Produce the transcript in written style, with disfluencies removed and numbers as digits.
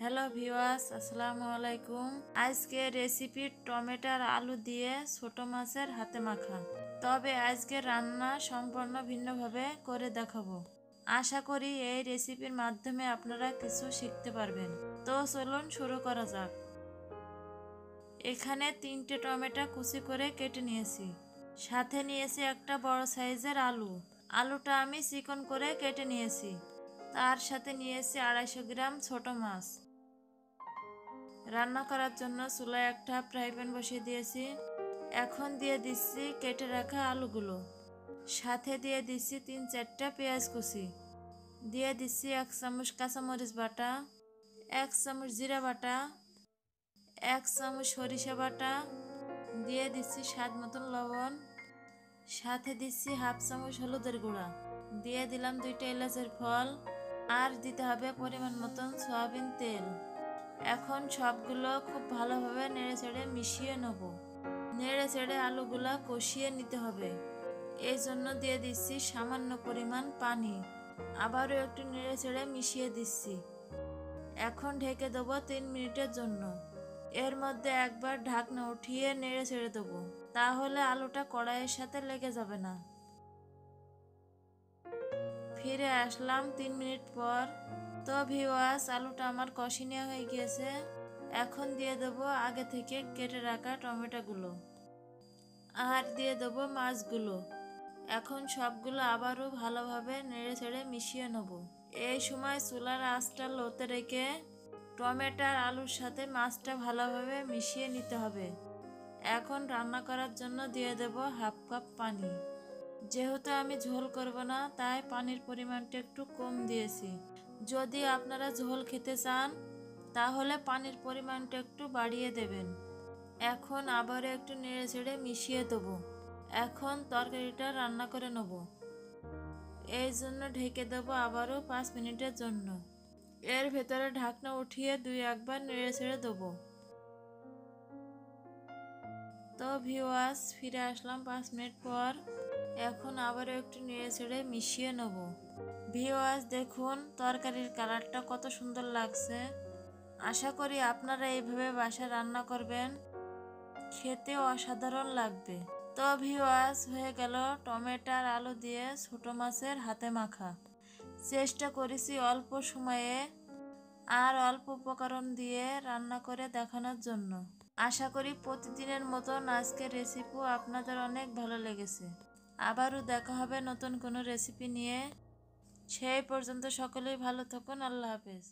Hello viewers, আসসালামু আলাইকুম। আজকে রেসিপি টমেটোর আলু দিয়ে ছোট মাছের হাতে মাখা। তবে আজকে রান্না সম্পূর্ণ ভিন্নভাবে করে দেখাবো। আশা করি এই রেসিপির মাধ্যমে আপনারা কিছু শিখতে পারবেন। তো চলুন শুরু করা যাক। এখানে 3টে টমেটো কুচি করে কেটে নিয়েছি। সাথে নিয়েছি একটা বড় সাইজের আলু। আলুটা আমি চিকন করে কেটে নিয়েছি। তার সাথে নিয়েছি 250 গ্রাম ছোট মাছ। রান্না করার জন্য চুলায় একটা ফ্রাই প্যান বসিয়ে দিয়েছি। এখন দিয়ে দিচ্ছি কেটে রাখা আলুগুলো। সাথে দিয়ে দিচ্ছি 3-4টা পেঁয়াজ কুচি। দিয়ে দিচ্ছি 1 চামচ কাঁচামরিচ বাটা, 1 চামচ জিরা বাটা, 1 চামচ সরিষা বাটা, দিয়ে দিচ্ছি স্বাদ মতন লবণ, সাথে দিচ্ছি 1/2 চামচ হলুদের গুঁড়া, দিয়ে দিলাম 2টা এলাচের ফল, আর দিতে হবে পরিমাণ মতন সয়াবিন তেল। এখন সবগুলো খুব ভালোভাবে নেড়ে চেড়ে মিশিয়ে নেব। নেড়ে চেড়ে আলুগুলা কষিয়ে নিতে হবে। এই জন্য দিয়ে দিচ্ছি সামান্য পরিমাণ পানি। আবারও একটু নেড়ে চেড়ে মিশিয়ে দিচ্ছি। এখন ঢেকে দেবো 3 মিনিটের জন্য। এর মধ্যে একবার ঢাকনা উঠিয়ে নেড়ে চেড়ে দেবো, তাহলে আলুটা কড়াইয়ের সাথে লেগে যাবে না। ফিরে আসলাম 3 মিনিট পর। তো ভিউয়ার্স, আলুটা আমার কষি নেওয়া হয়ে গিয়েছে। এখন দিয়ে দেবো আগে থেকে কেটে রাখা টমেটোগুলো, আর দিয়ে দেবো মাছগুলো। এখন সবগুলো আবারও ভালোভাবে নেড়ে ছেড়ে মিশিয়ে নেব। এই সময় চুলার আঁচটা লোতে রেখে টমেটো আর আলুর সাথে মাছটা ভালোভাবে মিশিয়ে নিতে হবে। এখন রান্না করার জন্য দিয়ে দেব 1/2 কাপ পানি। যেহেতু আমি ঝোল করব না, তাই পানির পরিমাণটা একটু কম দিয়েছি। যদি আপনারা ঝোল খেতে চান তাহলে পানির পরিমাণটা একটু বাড়িয়ে দেবেন। এখন আবারও একটু নেড়ে চেড়ে মিশিয়ে দেবো। এখন তরকারিটা রান্না করে নেব। এই জন্য ঢেকে দেবো আবারও 5 মিনিটের জন্য। এর ভেতরে ঢাকনা উঠিয়ে 2-1 বার নেড়ে ছেড়ে দেবো। তো ভিউয়ার্স, ফিরে আসলাম 5 মিনিট পর। এখন আবারও একটু নেড়ে ছেড়ে মিশিয়ে নেব। ভিউয়ার্স, দেখুন তরকারির কালারটা কত সুন্দর লাগছে। আশা করি আপনারা এইভাবে বাসায় রান্না করবেন, খেতে অসাধারণ লাগবে। তো ভিউয়ার্স, হয়ে গেল টমেটো আর আলু দিয়ে ছোট মাছের হাতে মাখা। চেষ্টা করেছি অল্প সময়ে আর অল্প উপকরণ দিয়ে রান্না করে দেখানোর জন্য। আশা করি প্রতিদিনের মতন আজকের রেসিপিও আপনাদের অনেক ভালো লেগেছে। আবারও দেখা হবে নতুন কোনো রেসিপি নিয়ে। সেই পর্যন্ত সকলেই ভালো থাকুন। আল্লাহ হাফেজ।